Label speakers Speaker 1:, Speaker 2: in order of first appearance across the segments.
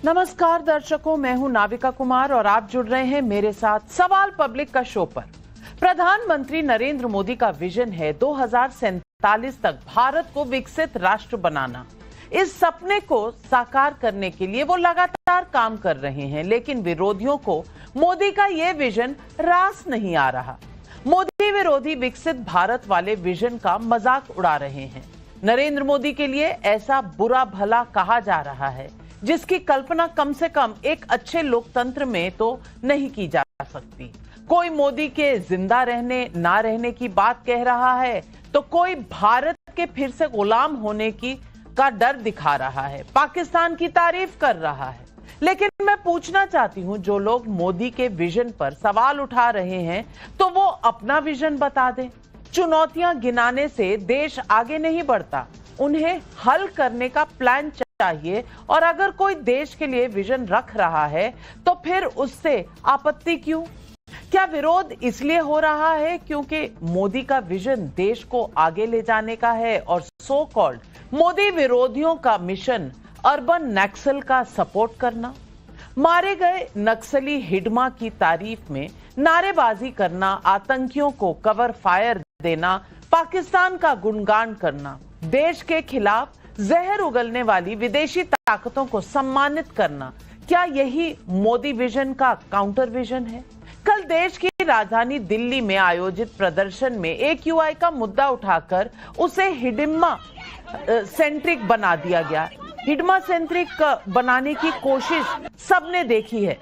Speaker 1: नमस्कार दर्शकों, मैं हूं नाविका कुमार और आप जुड़ रहे हैं मेरे साथ सवाल पब्लिक का शो पर। प्रधानमंत्री नरेंद्र मोदी का विजन है 2047 तक भारत को विकसित राष्ट्र बनाना। इस सपने को साकार करने के लिए वो लगातार काम कर रहे हैं, लेकिन विरोधियों को मोदी का ये विजन रास नहीं आ रहा। मोदी विरोधी विकसित भारत वाले विजन का मजाक उड़ा रहे हैं। नरेंद्र मोदी के लिए ऐसा बुरा भला कहा जा रहा है जिसकी कल्पना कम से कम एक अच्छे लोकतंत्र में तो नहीं की जा सकती। कोई मोदी के जिंदा रहने ना रहने की बात कह रहा है तो कोई भारत के फिर से गुलाम होने का डर दिखा रहा है, पाकिस्तान की तारीफ कर रहा है। लेकिन मैं पूछना चाहती हूं, जो लोग मोदी के विजन पर सवाल उठा रहे हैं तो वो अपना विजन बता दें। चुनौतियां गिनाने से देश आगे नहीं बढ़ता, उन्हें हल करने का प्लान चाहिए। और अगर कोई देश के लिए विजन रख रहा है तो फिर उससे आपत्ति क्यों? क्या विरोध इसलिए हो रहा है क्योंकि मोदी का विजन देश को आगे ले जाने का है और सो कॉल्ड मोदी विरोधियों का मिशन अर्बन नक्सल का सपोर्ट करना? मारे गए नक्सली हिडमा की तारीफ में नारेबाजी करना, आतंकियों को कवर फायर देना, पाकिस्तान का गुणगान करना, देश के खिलाफ जहर उगलने वाली विदेशी ताकतों को सम्मानित करना, क्या यही मोदी विजन का काउंटर विजन है? कल देश की राजधानी दिल्ली में आयोजित प्रदर्शन में AQI का मुद्दा उठाकर उसे हिडिम्मा सेंट्रिक बना दिया गया। हिडमा सेंट्रिक बनाने की कोशिश सबने देखी है।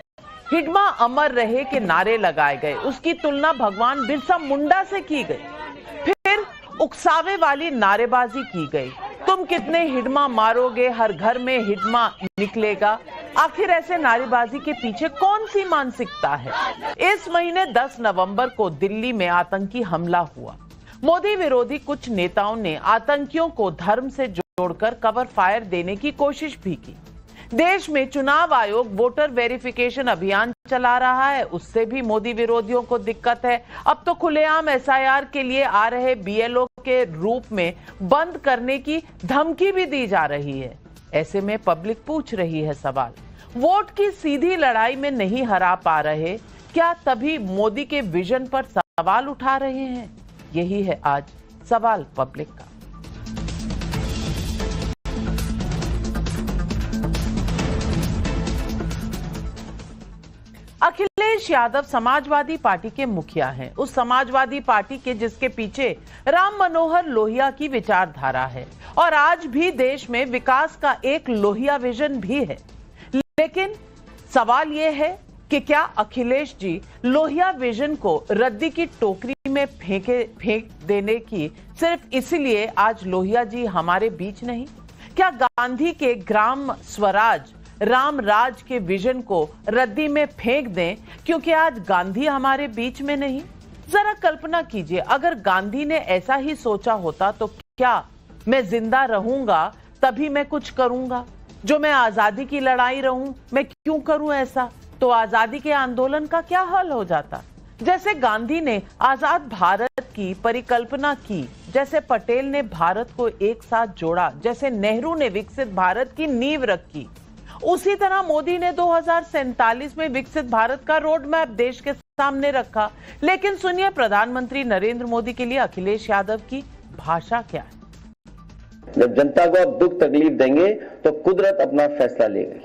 Speaker 1: हिडमा अमर रहे के नारे लगाए गए, उसकी तुलना भगवान बिरसा मुंडा से की गई, फिर उकसावे वाली नारेबाजी की गई। तुम कितने हिडमा मारोगे, हर घर में हिडमा निकलेगा। आखिर ऐसे नारेबाजी के पीछे कौन सी मानसिकता है? इस महीने 10 नवंबर को दिल्ली में आतंकी हमला हुआ। मोदी विरोधी कुछ नेताओं ने आतंकियों को धर्म से जोड़कर कवर फायर देने की कोशिश भी की। देश में चुनाव आयोग वोटर वेरिफिकेशन अभियान चला रहा है, उससे भी मोदी विरोधियों को दिक्कत है। अब तो खुलेआम SIR के लिए आ रहे BLO के रूप में बंद करने की धमकी भी दी जा रही है। ऐसे में पब्लिक पूछ रही है सवाल, वोट की सीधी लड़ाई में नहीं हरा पा रहे, क्या तभी मोदी के विजन पर सवाल उठा रहे हैं? यही है आज सवाल पब्लिक का। अखिलेश यादव समाजवादी पार्टी के मुखिया हैं। उस समाजवादी पार्टी के जिसके पीछे राम मनोहर लोहिया की विचारधारा है और आज भी देश में विकास का एक लोहिया विजन भी है। लेकिन सवाल यह है कि क्या अखिलेश जी लोहिया विजन को रद्दी की टोकरी में फेंक देने की सिर्फ इसीलिए आज लोहिया जी हमारे बीच नहीं? क्या गांधी के ग्राम स्वराज राम राज के विजन को रद्दी में फेंक दें क्योंकि आज गांधी हमारे बीच में नहीं? जरा कल्पना कीजिए, अगर गांधी ने ऐसा ही सोचा होता तो क्या मैं जिंदा रहूंगा तभी मैं कुछ करूंगा? जो मैं आजादी की लड़ाई रहूं, मैं क्यों करूं ऐसा? तो आजादी के आंदोलन का क्या हल हो जाता? जैसे गांधी ने आजाद भारत की परिकल्पना की, जैसे पटेल ने भारत को एक साथ जोड़ा, जैसे नेहरू ने विकसित भारत की नींव रखी, उसी तरह मोदी ने 2047 में विकसित भारत का रोड मैप देश के सामने रखा। लेकिन सुनिए प्रधानमंत्री नरेंद्र मोदी के लिए अखिलेश यादव की भाषा क्या है।
Speaker 2: जब जनता को आप दुख तकलीफ देंगे तो कुदरत अपना फैसला लेगी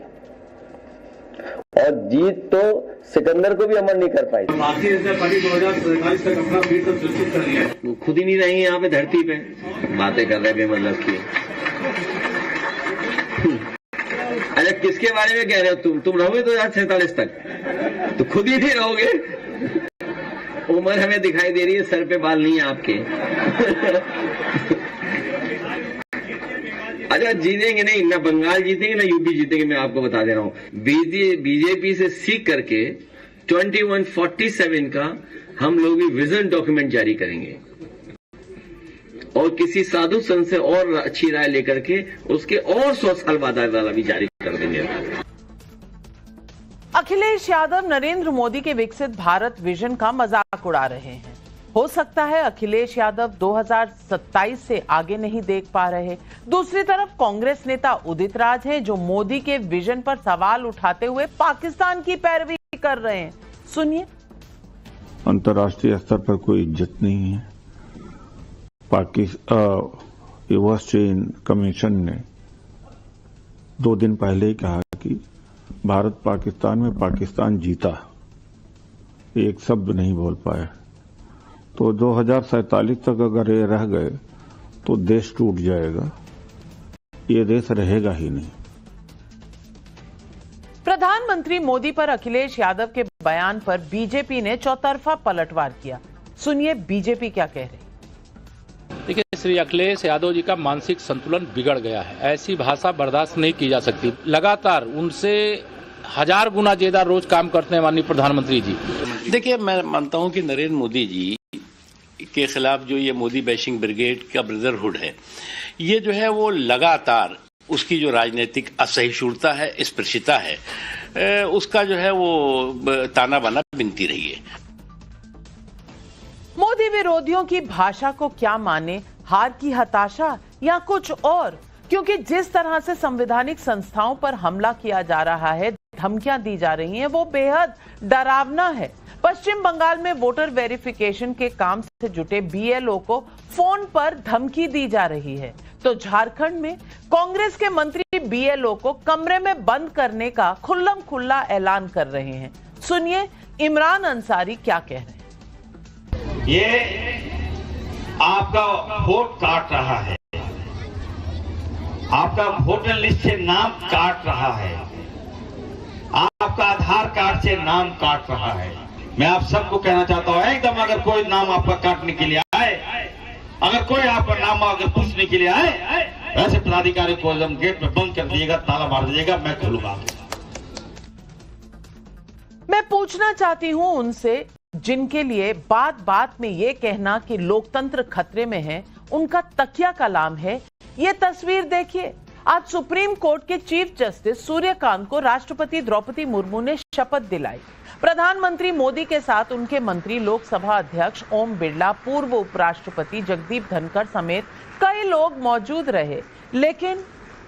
Speaker 2: और जीत तो सिकंदर को भी अमर नहीं कर पाई।
Speaker 3: भारतीय जनता पार्टी 2047 तक अपना फिर से सुनिश्चित कर लिया है। वो खुद ही नहीं रहेंगे यहाँ पे धरती पे, बातें कर रहे हैं मतलब की। अरे किसके बारे में कह रहे हो तुम रहोगे 2047 तक तो खुद ही नहीं रहोगे। उम्र हमें दिखाई दे रही है, सर पे बाल नहीं है आपके। अच्छा जीतेंगे नहीं, ना बंगाल जीतेंगे ना यूपी जीतेंगे, मैं आपको बता दे रहा हूं। बीजेपी से सीख करके 2147 का हम लोग भी विजन डॉक्यूमेंट जारी करेंगे और किसी साधु संत से और अच्छी राय लेकर के उसके और 100 साल बाद वाला भी जारी कर देंगे।
Speaker 1: अखिलेश यादव नरेंद्र मोदी के विकसित भारत विजन का मजाक उड़ा रहे हैं। हो सकता है अखिलेश यादव 2027 से आगे नहीं देख पा रहे। दूसरी तरफ कांग्रेस नेता उदित राज हैं जो मोदी के विजन पर सवाल उठाते हुए पाकिस्तान की पैरवी कर रहे हैं। सुनिए।
Speaker 4: अंतर्राष्ट्रीय स्तर पर कोई इज्जत नहीं है। वेस्टर्न कमीशन ने 2 दिन पहले ही कहा कि भारत पाकिस्तान में पाकिस्तान जीता, एक शब्द नहीं बोल पाया। तो 2047 तक अगर ये रह गए तो देश टूट जाएगा, ये देश रहेगा ही नहीं।
Speaker 1: प्रधानमंत्री मोदी पर अखिलेश यादव के बयान पर बीजेपी ने चौतरफा पलटवार किया। सुनिए बीजेपी क्या कह रही।
Speaker 5: देखिए, श्री अखिलेश यादव जी का मानसिक संतुलन बिगड़ गया है। ऐसी भाषा बर्दाश्त नहीं की जा सकती। लगातार उनसे 1000 गुना ज्यादा रोज काम करते हैं माननीय प्रधानमंत्री जी।
Speaker 6: देखिए, मैं मानता हूं कि नरेंद्र मोदी जी के खिलाफ जो ये मोदी बैशिंग ब्रिगेड का ब्रदरहुड है, ये जो है वो लगातार उसकी जो राजनीतिक असहिष्णुता है, स्पर्शिता है, उसका जो है वो ताना बाना बिनती रही है।
Speaker 1: मोदी विरोधियों की भाषा को क्या माने, हार की हताशा या कुछ और? क्योंकि जिस तरह से संवैधानिक संस्थाओं पर हमला किया जा रहा है, धमकियां दी जा रही हैं, वो बेहद डरावना है। पश्चिम बंगाल में वोटर वेरिफिकेशन के काम से जुटे बीएलओ को फोन पर धमकी दी जा रही है, तो झारखंड में कांग्रेस के मंत्री बीएलओ को कमरे में बंद करने का खुल्लम खुल्ला ऐलान कर रहे हैं। सुनिए इमरान अंसारी क्या कह रहे हैं।
Speaker 7: ये आपका वोट काट रहा है, आपका वोटर लिस्ट से नाम काट रहा है, आपका आधार कार्ड से नाम काट रहा है। मैं आप सबको कहना चाहता हूं, एकदम अगर कोई नाम आपका काटने के लिए आए, अगर कोई आपका नाम अगर पूछने के लिए आए, ऐसे पदाधिकारी को एकदम गेट में बंद कर दिएगा, ताला मार दीजिएगा, मैं खोलूंगा।
Speaker 1: मैं पूछना चाहती हूं उनसे जिनके लिए बात बात में ये कहना कि लोकतंत्र खतरे में है, उनका तकिया कलाम है। ये तस्वीर देखिए। आज सुप्रीम कोर्ट के चीफ जस्टिस सूर्यकांत को राष्ट्रपति द्रौपदी मुर्मू ने शपथ दिलाई। प्रधानमंत्री मोदी के साथ उनके मंत्री, लोकसभा अध्यक्ष ओम बिरला, पूर्व उपराष्ट्रपति जगदीप धनखड़ समेत कई लोग मौजूद रहे। लेकिन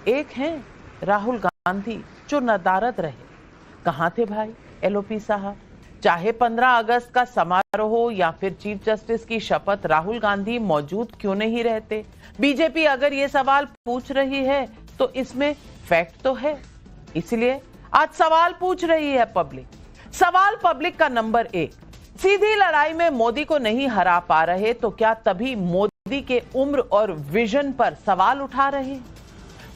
Speaker 1: एक हैं राहुल गांधी जो नदारद रहे। कहां थे भाई एलओपी साहब? चाहे 15 अगस्त का समारोह हो या फिर चीफ जस्टिस की शपथ, राहुल गांधी मौजूद क्यों नहीं रहते? बीजेपी अगर ये सवाल पूछ रही है तो इसमें फैक्ट तो है, इसलिए आज सवाल पूछ रही है पब्लिक। सवाल पब्लिक का नंबर 1, सीधी लड़ाई में मोदी को नहीं हरा पा रहे तो क्या तभी मोदी के उम्र और विजन पर सवाल उठा रहे?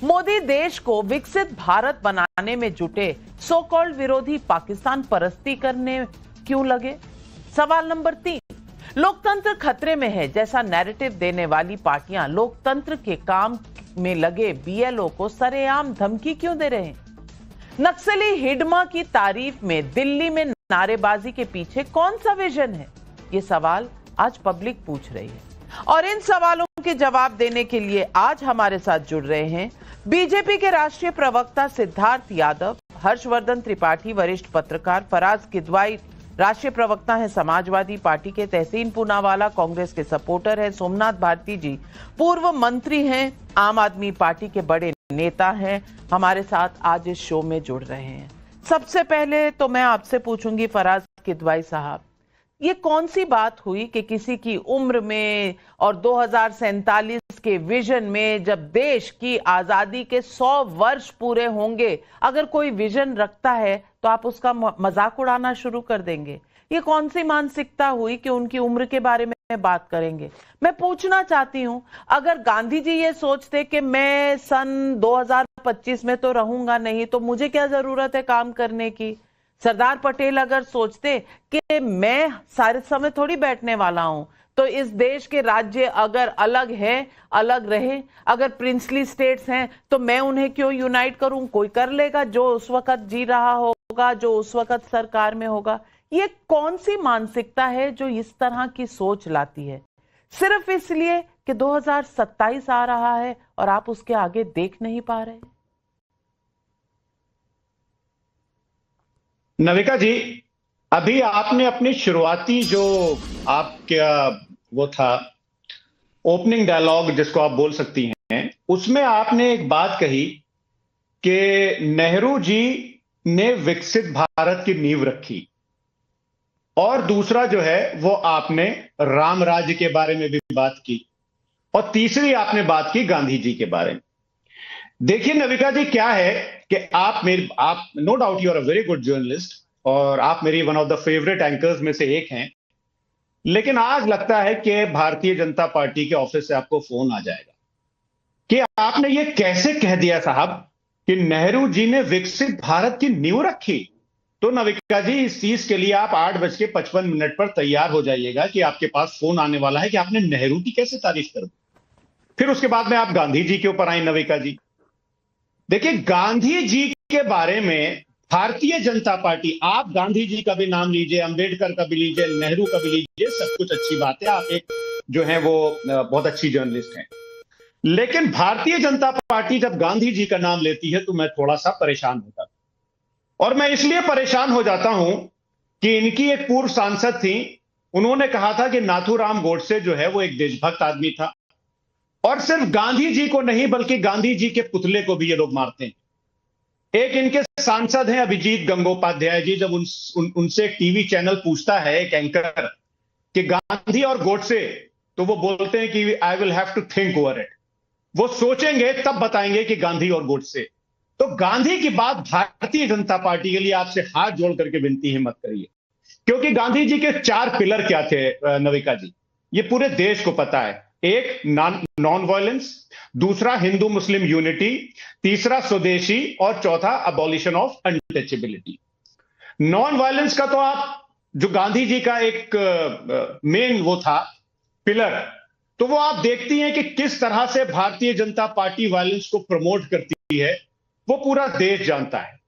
Speaker 1: मोदी देश को विकसित भारत बनाने में जुटे सो कॉल्ड विरोधी पाकिस्तान परस्ती करने क्यों लगे? सवाल नंबर 3, लोकतंत्र खतरे में है जैसा नैरेटिव देने वाली पार्टियां लोकतंत्र के काम में लगे बीएलओ को सरेआम धमकी क्यों दे रहे हैं? नक्सली हिडमा की तारीफ में दिल्ली में नारेबाजी के पीछे कौन सा विजन है? ये सवाल आज पब्लिक पूछ रही है और इन सवालों के जवाब देने के लिए आज हमारे साथ जुड़ रहे हैं बीजेपी के राष्ट्रीय प्रवक्ता सिद्धार्थ यादव, हर्षवर्धन त्रिपाठी वरिष्ठ पत्रकार, फराज किदवाई राष्ट्रीय प्रवक्ता है समाजवादी पार्टी के, तहसीन पूनावाला कांग्रेस के सपोर्टर है, सोमनाथ भारती जी पूर्व मंत्री हैं, आम आदमी पार्टी के बड़े नेता हैं, हमारे साथ आज इस शो में जुड़ रहे हैं। सबसे पहले तो मैं आपसे पूछूंगी फराज किदवाई साहब, ये कौन सी बात हुई कि किसी की उम्र में और 2047 के विजन में, जब देश की आजादी के 100 वर्ष पूरे होंगे, अगर कोई विजन रखता है तो आप उसका मजाक उड़ाना शुरू कर देंगे? ये कौन सी मानसिकता हुई कि उनकी उम्र के बारे में बात करेंगे? मैं पूछना चाहती हूं, अगर गांधी जी ये सोचते कि मैं सन 2025 में तो रहूंगा नहीं, तो मुझे क्या जरूरत है काम करने की? सरदार पटेल अगर सोचते कि मैं सारे समय थोड़ी बैठने वाला हूं, तो इस देश के राज्य अगर अलग है, अलग रहे, अगर प्रिंसली स्टेट्स हैं तो मैं उन्हें क्यों यूनाइट करूं? कोई कर लेगा जो उस वक्त जी रहा होगा, जो उस वक्त सरकार में होगा। ये कौन सी मानसिकता है जो इस तरह की सोच लाती है, सिर्फ इसलिए कि 2027 आ रहा है और आप उसके आगे देख नहीं पा रहे?
Speaker 8: नविका जी, अभी आपने अपनी शुरुआती जो आपका वो था ओपनिंग डायलॉग जिसको आप बोल सकती हैं, उसमें आपने एक बात कही कि नेहरू जी ने विकसित भारत की नींव रखी, और दूसरा जो है वो आपने राम राज्य के बारे में भी बात की, और तीसरी आपने बात की गांधी जी के बारे में। देखिए नविका जी, क्या है कि आप no doubt you are a very good journalist और आप मेरी one of the favourite anchors में से एक हैं, लेकिन आज लगता है कि भारतीय जनता पार्टी के ऑफिस से आपको फोन आ जाएगा कि आपने ये कैसे कह दिया साहब कि नेहरू जी ने विकसित भारत की नींव रखी। तो नविका जी, इस चीज के लिए आप 8:55 पर तैयार हो जाइएगा कि आपके पास फोन आने वाला है कि आपने नेहरू की कैसे तारीफ कर दी। फिर उसके बाद में आप गांधी जी के ऊपर आई नविका जी। देखिए, गांधी जी के बारे में भारतीय जनता पार्टी, आप गांधी जी का भी नाम लीजिए, अंबेडकर का भी लीजिए, नेहरू का भी लीजिए, सब कुछ अच्छी बात है, आप एक जो है वो बहुत अच्छी जर्नलिस्ट हैं, लेकिन भारतीय जनता पार्टी जब गांधी जी का नाम लेती है तो मैं थोड़ा सा परेशान होता हूं। और मैं इसलिए परेशान हो जाता हूं कि इनकी एक पूर्व सांसद थी, उन्होंने कहा था कि नाथूराम गोडसे जो है वो एक देशभक्त आदमी था, और सिर्फ गांधी जी को नहीं बल्कि गांधी जी के पुतले को भी ये लोग मारते हैं। एक इनके सांसद हैं अभिजीत गंगोपाध्याय जी, जब उनसे एक टीवी चैनल पूछता है एक एंकर कि गांधी और गोडसे, तो वो बोलते हैं कि I will have to think over it, वो सोचेंगे तब बताएंगे कि गांधी और गोडसे। तो गांधी की बात भारतीय जनता पार्टी के लिए आपसे हाथ जोड़ करके विनती है मत करिए, क्योंकि गांधी जी के 4 पिलर क्या थे नविका जी, ये पूरे देश को पता है। एक नॉन वायलेंस, दूसरा हिंदू मुस्लिम यूनिटी, तीसरा स्वदेशी, और चौथा abolition of untouchability. Non violence का तो आप, जो गांधी जी का एक मेन वो था पिलर, तो वो आप देखती हैं कि किस तरह से भारतीय जनता पार्टी वायलेंस को प्रमोट करती है, वो पूरा देश जानता है।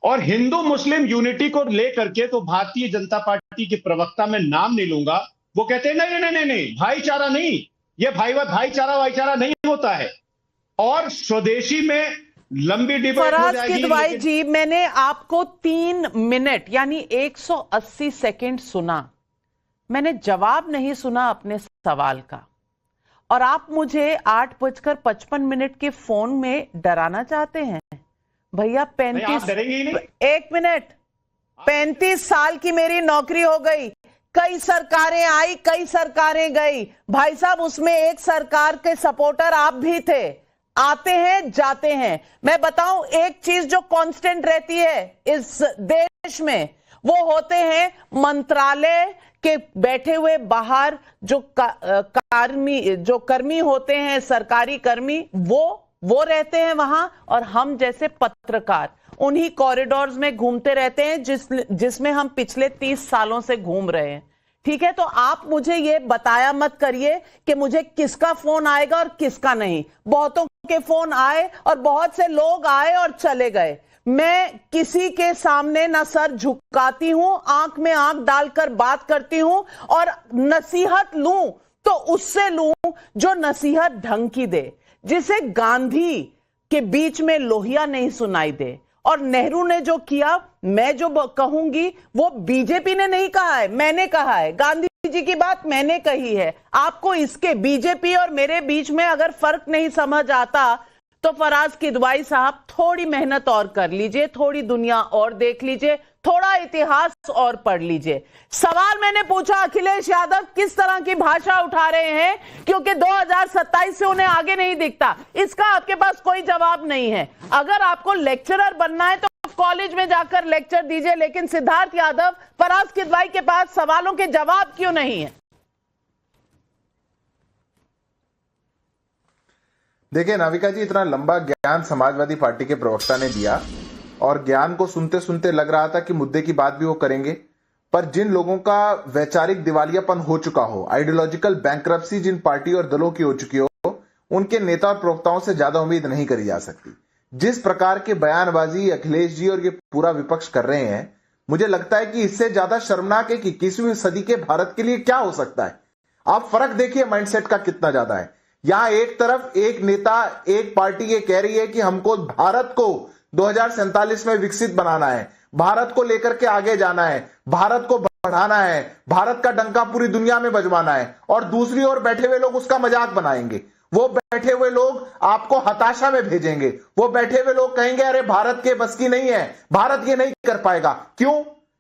Speaker 8: और हिंदू मुस्लिम यूनिटी को लेकर के तो भारतीय जनता पार्टी के प्रवक्ता, मैं नाम नहीं लूंगा, वो कहते हैं नहीं नहीं नहीं नहीं, भाईचारा नहीं, ये भाईचारा नहीं होता है। और स्वदेशी में लंबी डिबेट हो
Speaker 1: फराज
Speaker 8: जाएगी।
Speaker 1: किदवाई जी, मैंने आपको 3 मिनट यानी 180 सेकंड सुना, मैंने जवाब नहीं सुना अपने सवाल का, और आप मुझे 8:55 के फोन में डराना चाहते हैं। भैया 35 साल की मेरी नौकरी हो गई, कई सरकारें आई, कई सरकारें गई, भाई साहब उसमें एक सरकार के सपोर्टर आप भी थे, आते हैं जाते हैं। मैं बताऊं एक चीज जो कांस्टेंट रहती है इस देश में, वो होते हैं मंत्रालय के बैठे हुए बाहर जो कर्मी होते हैं, सरकारी कर्मी, वो रहते हैं वहां, और हम जैसे पत्रकार उन्हीं कॉरिडोर्स में घूमते रहते हैं जिसमें हम पिछले 30 सालों से घूम रहे हैं। ठीक है, तो आप मुझे ये बताया मत करिए कि मुझे किसका फोन आएगा और किसका नहीं। बहुतों के फोन आए और बहुत से लोग आए और चले गए। मैं किसी के सामने ना सर झुकाती हूं, आंख में आंख डालकर बात करती हूं, और नसीहत लूं तो उससे लूं जो नसीहत ढंग की दे, जिसे गांधी के बीच में लोहिया नहीं सुनाई दे। और नेहरू ने जो किया, मैं जो कहूंगी वो बीजेपी ने नहीं कहा है, मैंने कहा है। गांधी जी की बात मैंने कही है। आपको इसके बीजेपी और मेरे बीच में अगर फर्क नहीं समझ आता तो फराज किदवाई साहब थोड़ी मेहनत और कर लीजिए, थोड़ी दुनिया और देख लीजिए, थोड़ा इतिहास और पढ़ लीजिए। सवाल मैंने पूछा अखिलेश यादव किस तरह की भाषा उठा रहे हैं, क्योंकि 2027 से उन्हें आगे नहीं दिखता। इसका आपके पास कोई जवाब नहीं है। अगर आपको लेक्चरर बनना है तो कॉलेज में जाकर लेक्चर दीजिए, लेकिन सिद्धार्थ यादव, फराज किदवाई के पास सवालों के जवाब क्यों नहीं है?
Speaker 9: देखिए नाविका जी, इतना लंबा ज्ञान समाजवादी पार्टी के प्रवक्ता ने दिया, और ज्ञान को सुनते सुनते लग रहा था कि मुद्दे की बात भी वो करेंगे, पर जिन लोगों का वैचारिक दिवालियापन हो चुका हो, आइडियोलॉजिकल बैंक्रप्सी जिन पार्टी और दलों की हो चुकी हो, उनके नेता और प्रवक्ताओं से ज्यादा उम्मीद नहीं करी जा सकती। जिस प्रकार की बयानबाजी अखिलेश जी और ये पूरा विपक्ष कर रहे हैं, मुझे लगता है कि इससे ज्यादा शर्मनाक है कि 21वीं सदी के भारत के लिए क्या हो सकता है। आप फर्क देखिए माइंडसेट का कितना ज्यादा है। यहां एक तरफ एक नेता, एक पार्टी ये कह रही है कि हमको भारत को 2047 में विकसित बनाना है, भारत को लेकर के आगे जाना है, भारत को बढ़ाना है, भारत का डंका पूरी दुनिया में बजवाना है, और दूसरी ओर बैठे हुए लोग उसका मजाक बनाएंगे। वो बैठे हुए लोग आपको हताशा में भेजेंगे। वो बैठे हुए लोग कहेंगे अरे भारत के बस की नहीं है, भारत ये नहीं कर पाएगा। क्यों?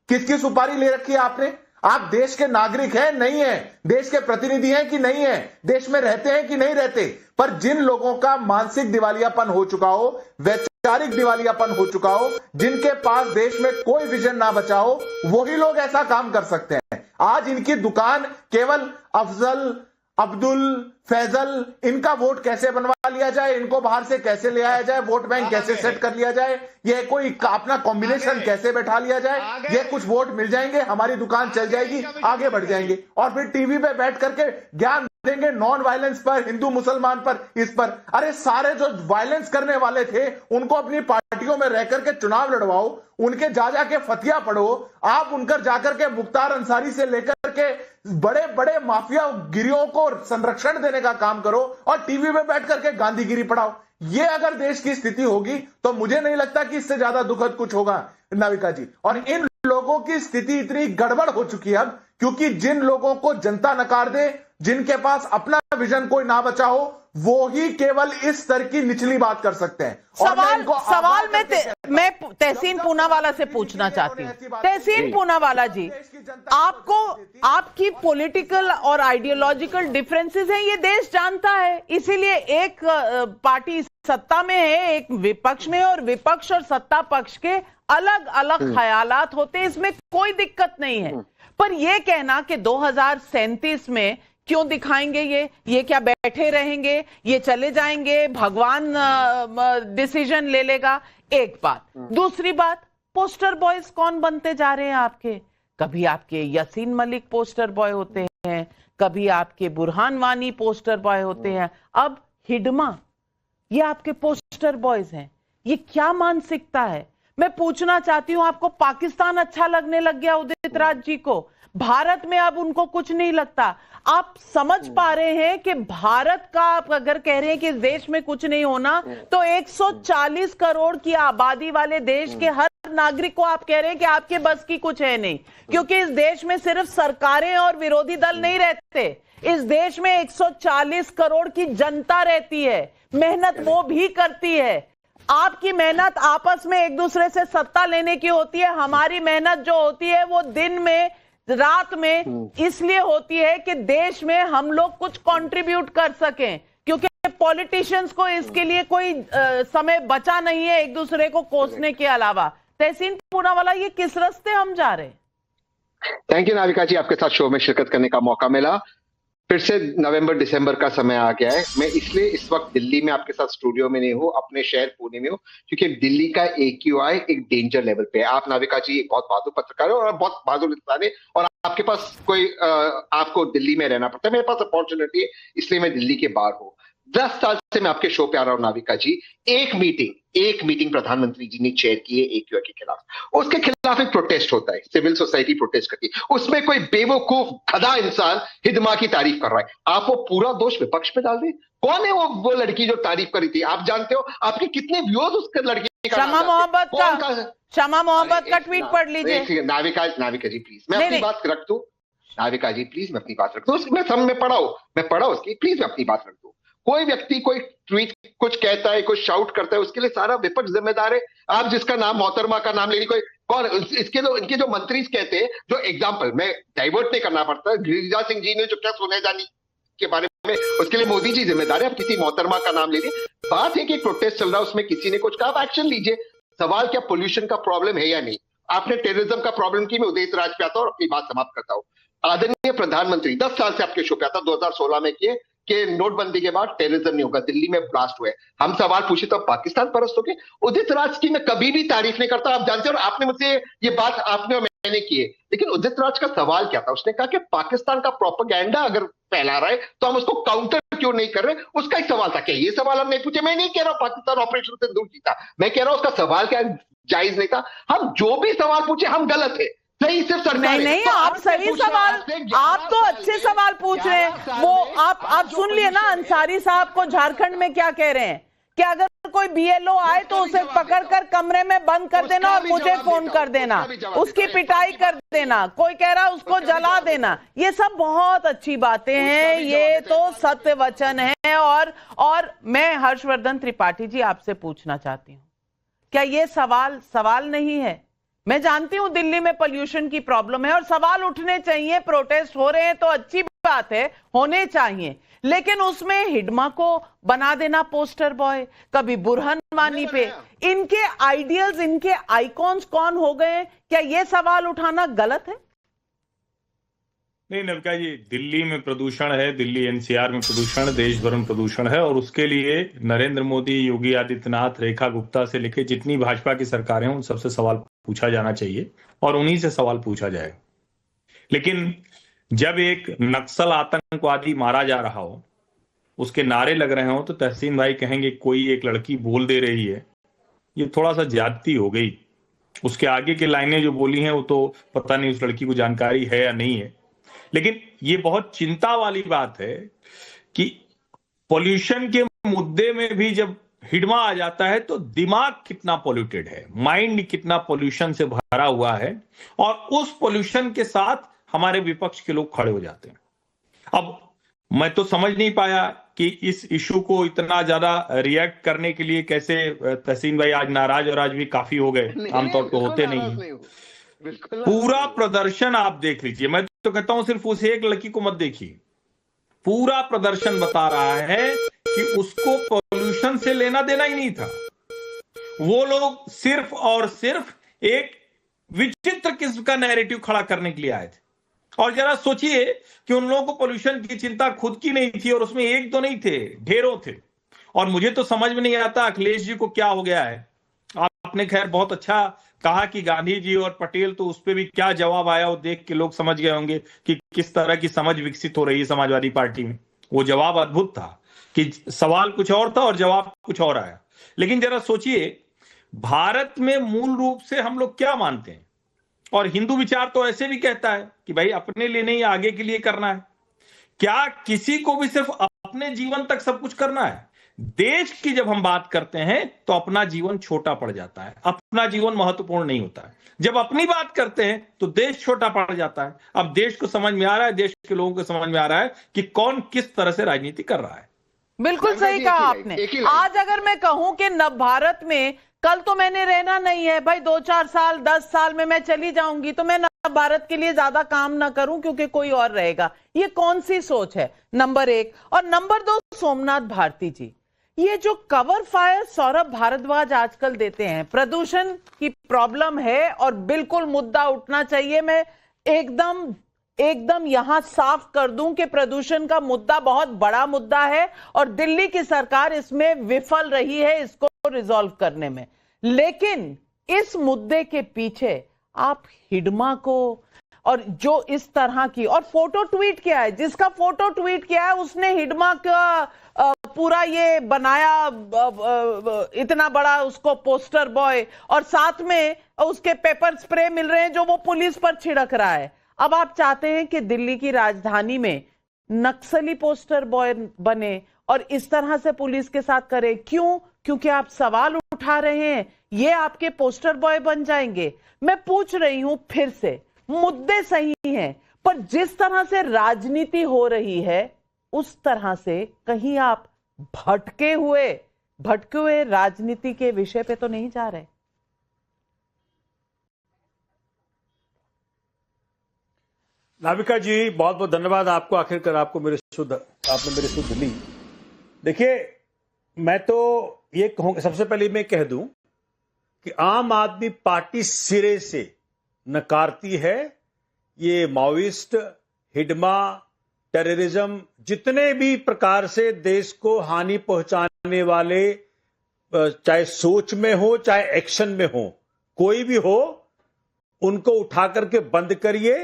Speaker 9: किसकी सुपारी ले रखी है आपने? आप देश के नागरिक हैं नहीं है, देश के प्रतिनिधि हैं कि नहीं है, देश में रहते हैं कि नहीं रहते। पर जिन लोगों का मानसिक दिवालियापन हो चुका हो, वैचारिक दिवालियापन हो चुका हो, जिनके पास देश में कोई विजन ना बचा हो, वही लोग ऐसा काम कर सकते हैं। आज इनकी दुकान केवल अफजल, अब्दुल, फैजल, इनका वोट कैसे बनवा लिया जाए, इनको बाहर से कैसे ले आया जाए, वोट बैंक कैसे सेट कर लिया जाए, ये कोई अपना कॉम्बिनेशन कैसे बैठा लिया जाए, ये कुछ वोट मिल जाएंगे, हमारी दुकान चल जाएगी, आगे बढ़ जाएंगे, और फिर टीवी पे बैठ करके ज्ञान देंगे नॉन वायलेंस पर, हिंदू मुसलमान पर, इस पर। अरे सारे जो वायलेंस करने वाले थे उनको अपनी पार्टियों में रह करके चुनाव लड़वाओ, उनके जा के फतिया पढ़ो। आप उनकर जाकर के मुख्तार अंसारी से लेकर के बड़े बड़े माफिया गिरियों को संरक्षण देने का काम करो, और टीवी में बैठ करके गांधीगिरी पढ़ाओ। ये अगर देश की स्थिति होगी तो मुझे नहीं लगता कि इससे ज्यादा दुखद कुछ होगा नाविका जी। और इन लोगों की स्थिति इतनी गड़बड़ हो चुकी है अब, क्योंकि जिन लोगों को जनता नकार दे, जिनके पास अपना विजन कोई ना बचा हो, वो ही केवल इस स्तर की निचली बात कर सकते हैं।
Speaker 1: सवाल मैं तहसीन पूनावाला से पूछना चाहती हूँ। तहसीन पूनावाला जी, आपको आपकी पॉलिटिकल और आइडियोलॉजिकल डिफरेंसेस हैं, ये देश जानता है, इसीलिए एक पार्टी सत्ता में है, एक विपक्ष में है, और विपक्ष और सत्ता पक्ष के अलग अलग ख्यालात होते हैं, इसमें कोई दिक्कत नहीं है। पर यह कहना कि 2037 में क्यों दिखाएंगे ये क्या बैठे रहेंगे, ये चले जाएंगे, भगवान डिसीजन ले लेगा, एक बात। दूसरी बात, पोस्टर बॉयज कौन बनते जा रहे हैं आपके? कभी आपके यासीन मलिक पोस्टर बॉय होते हैं, कभी आपके बुरहान वानी पोस्टर बॉय होते हैं, अब हिडमा, ये आपके पोस्टर बॉयज हैं। ये क्या मानसिकता है? मैं पूछना चाहती हूं, आपको पाकिस्तान अच्छा लगने लग गया उदित राज जी को? भारत में अब उनको कुछ नहीं लगता। आप समझ पा रहे हैं कि भारत का, आप अगर कह रहे हैं कि इस देश में कुछ नहीं होना, तो 140 करोड़ की आबादी वाले देश के हर नागरिक को आप कह रहे हैं कि आपके बस की कुछ है नहीं, क्योंकि इस देश में सिर्फ सरकारें और विरोधी दल नहीं रहते, इस देश में 140 करोड़ की जनता रहती है, मेहनत वो भी करती है। आपकी मेहनत आपस में एक दूसरे से सत्ता लेने की होती है, हमारी मेहनत जो होती है वो दिन में रात में इसलिए होती है कि देश में हम लोग कुछ कंट्रीब्यूट कर सकें, क्योंकि पॉलिटिशियंस को इसके लिए कोई समय बचा नहीं है एक दूसरे को कोसने के अलावा। तहसीन पूनावाला, ये किस रास्ते हम जा रहे हैं?
Speaker 10: थैंक यू नाविका जी, आपके साथ शो में शिरकत करने का मौका मिला। फिर से नवंबर दिसंबर का समय आ गया है। मैं इसलिए इस वक्त दिल्ली में आपके साथ स्टूडियो में नहीं हूँ, अपने शहर पुणे में हूँ, क्योंकि दिल्ली का AQI एक डेंजर लेवल पे है। आप नाविका जी एक बहुत बहादुर पत्रकार है और बहुत बहादुर इंसान है, और आपके पास कोई आपको दिल्ली में रहना पड़ता है। मेरे पास अपॉर्चुनिटी है, इसलिए मैं दिल्ली के बाहर हूँ। 10 साल से मैं आपके शो पे आ रहा हूँ नाविका जी। एक मीटिंग प्रधानमंत्री जी ने चेयर की है AQI के खिलाफ, उसके खिलाफ एक प्रोटेस्ट होता है, सिविल सोसाइटी प्रोटेस्ट करती है, उसमें कोई बेवकूफ गधा इंसान हिडमा की तारीफ कर रहा है। आप वो पूरा दोष विपक्ष पे डाल दें। कौन है वो लड़की जो तारीफ करी थी? आप जानते हो आपके कितने व्यूज उस लड़की का?
Speaker 1: शमा मोहब्बत का ट्वीट पढ़ लीजिए।
Speaker 10: नाविका जी प्लीज, मैं अपनी बात रख दूं। नाविका जी प्लीज, मैं अपनी बात रख दूं। मैं पढ़ा उसकी, प्लीज मैं अपनी बात रख दूं। कोई व्यक्ति कोई ट्वीट कुछ कहता है, कुछ शाउट करता है, उसके लिए सारा विपक्ष जिम्मेदार है। आप जिसका नाम मोहतरमा का नाम लेनी, कोई कौन इनके जो मंत्री कहते हैं, जो एग्जांपल मैं डाइवर्ट नहीं करना पड़ता, गिरिराज सिंह जी ने जो क्या सोने जानी के बारे में, उसके लिए मोदी जी जिम्मेदार है। आप किसी मोहतरमा का नाम लीजिए। बात है कि प्रोटेस्ट चल रहा है, उसमें किसी ने कुछ कहा, आप एक्शन लीजिए। सवाल क्या पोल्यूशन का प्रॉब्लम है या नहीं? आपने टेररिज्म का प्रॉब्लम की, मैं उदय राज पे आता हूँ और अपनी बात समाप्त करता हूँ। आदरणीय प्रधानमंत्री 10 साल से आपके शो पे आता, 2016 में किए कि नोटबंदी के बाद टेररिज्म नहीं होगा, दिल्ली में ब्लास्ट हुए। हम सवाल पूछे तो पाकिस्तान परस्त हो गए। उदित राज की मैं कभी भी तारीफ नहीं करता, आप जानते हो, और आपने मुझसे ये बात आपने और मैंने की है। लेकिन उदित राज का सवाल क्या था? उसने कहा कि पाकिस्तान का प्रोपेगेंडा अगर फैला रहा है तो हम उसको काउंटर क्यों नहीं कर रहे? उसका एक सवाल था। क्या ये सवाल हम नहीं पूछे? मैं नहीं कह रहा हूं पाकिस्तान ऑपरेशन से दूर जीता, मैं कह रहा हूं उसका सवाल क्या जायज नहीं था। हम जो भी सवाल पूछे हम गलत है, नहीं सिर्फ सरकार
Speaker 1: नहीं, आप सही सवाल, आप तो अच्छे सवाल पूछ रहे हैं। वो आप सुन लिए ना अंसारी साहब को झारखंड में क्या कह रहे हैं कि अगर कोई बीएलओ आए तो उसे पकड़कर कमरे में बंद कर देना और मुझे फोन कर देना, उसकी पिटाई कर देना, कोई कह रहा उसको जला देना, ये सब बहुत अच्छी बातें हैं, ये तो सत्य वचन है। और मैं हर्षवर्धन त्रिपाठी जी आपसे पूछना चाहती हूं, क्या ये सवाल नहीं है? मैं जानती हूं दिल्ली में पोल्यूशन की प्रॉब्लम है और सवाल उठने चाहिए, प्रोटेस्ट हो रहे हैं तो अच्छी बात है, होने चाहिए, लेकिन उसमें हिडमा को बना देना पोस्टर बॉय, कभी बुरहान वानी पे, इनके आइडियल्स, इनके आइकॉन्स कौन हो गए? क्या ये सवाल उठाना गलत है?
Speaker 8: नहीं नविका जी, दिल्ली में प्रदूषण है, दिल्ली एनसीआर में प्रदूषण, देश भर में प्रदूषण है, और उसके लिए नरेंद्र मोदी, योगी आदित्यनाथ, रेखा गुप्ता से लेकर जितनी भाजपा की सरकारें हैं उन सबसे सवाल पूछा जाना चाहिए और उन्हीं से सवाल पूछा जाए। लेकिन जब एक नक्सल आतंकवादी मारा जा रहा हो, उसके नारे लग रहे हो, तो तहसीन भाई कहेंगे कोई एक लड़की बोल दे रही है, ये थोड़ा सा ज्यादती हो गई। उसके आगे की लाइनें जो बोली हैं वो तो पता नहीं उस लड़की को जानकारी है या नहीं है। लेकिन ये बहुत चिंता वाली बात है कि पोल्यूशन के मुद्दे में भी जब हिडमा आ जाता है तो दिमाग कितना पोल्यूटेड है, माइंड कितना पोल्यूशन से भरा हुआ है, और उस पोल्यूशन के साथ हमारे विपक्ष के लोग खड़े हो जाते हैं। अब मैं तो समझ नहीं पाया कि इस इशू को इतना ज्यादा रिएक्ट करने के लिए कैसे तहसीन भाई आज नाराज, और आज भी काफी हो गए, आमतौर पर होते नहीं। पूरा प्रदर्शन आप देख लीजिए, मैं तो कहता हूं सिर्फ उस एक लड़की को मत देखिए, पूरा प्रदर्शन बता रहा है कि उसको पोल्यूशन से लेना देना ही नहीं था। वो लोग सिर्फ और सिर्फ एक विचित्र किस्म का नैरेटिव खड़ा करने के लिए आए थे। और जरा सोचिए कि उन लोगों को पोल्यूशन की चिंता खुद की नहीं थी, और उसमें एक दो नहीं थे, ढेरों थे। और मुझे तो समझ में नहीं आता अखिलेश जी को क्या हो गया है। आपने खैर बहुत अच्छा कहा कि गांधी जी और पटेल, तो उस पर भी क्या जवाब आया वो देख के लोग समझ गए होंगे कि किस तरह की समझ विकसित हो रही है समाजवादी पार्टी में। वो जवाब अद्भुत था कि सवाल कुछ और था और जवाब कुछ और आया। लेकिन जरा सोचिए, भारत में मूल रूप से हम लोग क्या मानते हैं, और हिंदू विचार तो ऐसे भी कहता है कि भाई अपने लिए नहीं आगे के लिए करना है। क्या किसी को भी सिर्फ अपने जीवन तक सब कुछ करना है? देश की जब हम बात करते हैं तो अपना जीवन छोटा पड़ जाता है, अपना जीवन महत्वपूर्ण नहीं होता है। जब अपनी बात करते हैं तो देश छोटा पड़ जाता है। अब देश को समझ में आ रहा है, देश के लोगों को समझ में आ रहा है कि कौन किस तरह से राजनीति कर रहा है।
Speaker 1: बिल्कुल सही कहा आपने। आज अगर मैं कहूं कि नव भारत में कल तो मैंने रहना नहीं है भाई, 2-4 साल 10 साल में मैं चली जाऊंगी, तो मैं नव भारत के लिए ज्यादा काम ना करूं क्योंकि कोई और रहेगा, ये कौन सी सोच है? नंबर 1। और नंबर 2, सोमनाथ भारती जी, ये जो कवर फायर सौरभ भारद्वाज आजकल देते हैं, प्रदूषण की प्रॉब्लम है और बिल्कुल मुद्दा उठना चाहिए। मैं एकदम यहां साफ कर दूं कि प्रदूषण का मुद्दा बहुत बड़ा मुद्दा है और दिल्ली की सरकार इसमें विफल रही है इसको रिजॉल्व करने में। लेकिन इस मुद्दे के पीछे आप हिडमा को, और जो इस तरह की, और फोटो ट्वीट किया है, जिसका फोटो ट्वीट किया है उसने हिडमा का पूरा ये बनाया, इतना बड़ा उसको पोस्टर बॉय, और साथ में उसके पेपर स्प्रे मिल रहे हैं जो वो पुलिस पर छिड़क रहा है। अब आप चाहते हैं कि दिल्ली की राजधानी में नक्सली पोस्टर बॉय बने और इस तरह से पुलिस के साथ करे। क्यों? क्योंकि आप सवाल उठा रहे हैं, ये आपके पोस्टर बॉय बन जाएंगे। मैं पूछ रही हूं फिर से, मुद्दे सही हैं, पर जिस तरह से राजनीति हो रही है उस तरह से कहीं आप भटके हुए राजनीति के विषय पे तो नहीं जा रहे?
Speaker 11: नाविका जी, बहुत बहुत धन्यवाद आपको। आखिरकार आपने मेरी शुद्ध ली। देखिए, मैं तो ये कहूंगा, सबसे पहले मैं कह दूं कि आम आदमी पार्टी सिरे से नकारती है ये माओइस्ट, हिडमा, टेररिज्म, जितने भी प्रकार से देश को हानि पहुंचाने वाले, चाहे सोच में हो चाहे एक्शन में हो, कोई भी हो, उनको उठा करके बंद करिए